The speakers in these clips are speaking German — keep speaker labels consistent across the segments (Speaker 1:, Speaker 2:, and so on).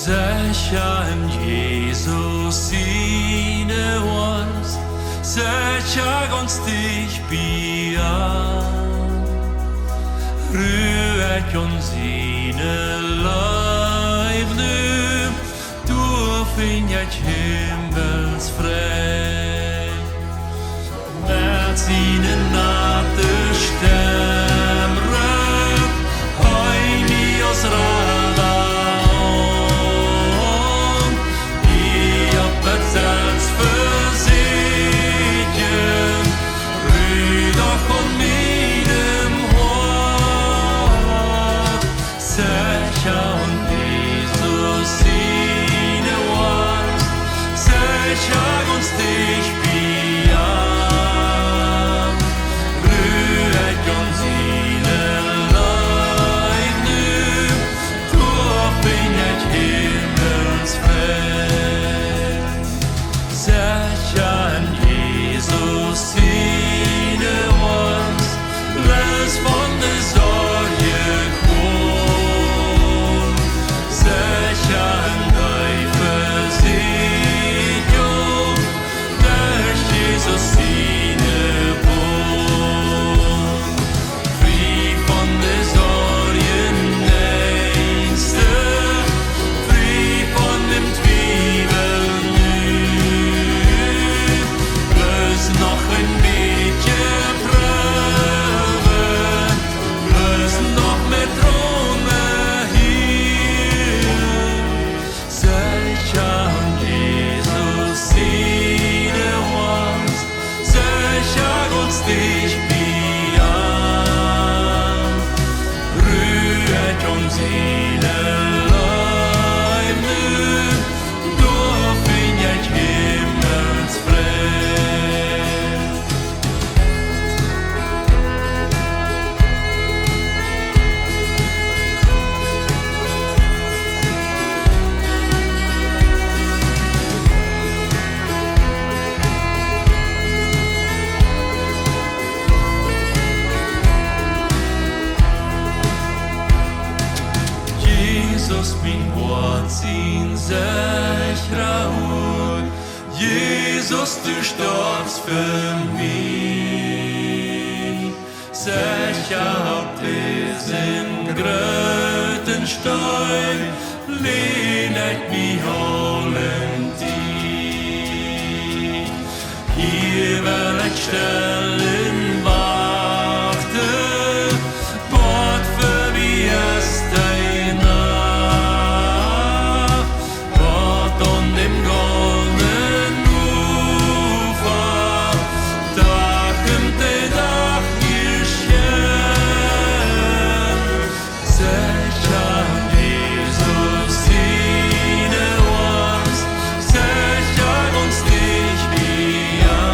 Speaker 1: Zecha Jesus sine ones, zecha ons dich bian, rüet ons sine liv nu, du finjat himmels fred, med sine natter stemmer, heim i oss rada. Jesus, mein Gott, sin sichrer Hut. Jesus, du starbst für mich. Sicher habt es im gröten Stein, lehnet mich holen die. Hier will ich stellen warte, Gott für mich ist dein Name. Gott und im goldenen Ufer, da kommt der Tag geschehen. Sicher Jesus sine uns, sicher uns dich bejahen.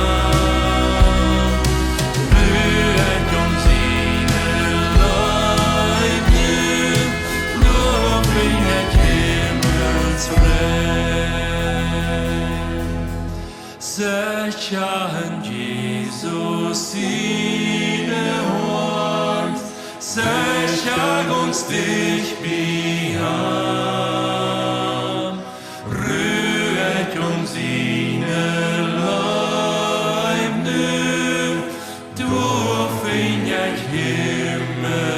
Speaker 1: Rührt uns sine Leib nimm, nur bringet Himmelsfried. Sicher Jesus sine uns, sicher uns dich bejahen. Rührt uns sine Leib nimm, du findet Himmelsfried.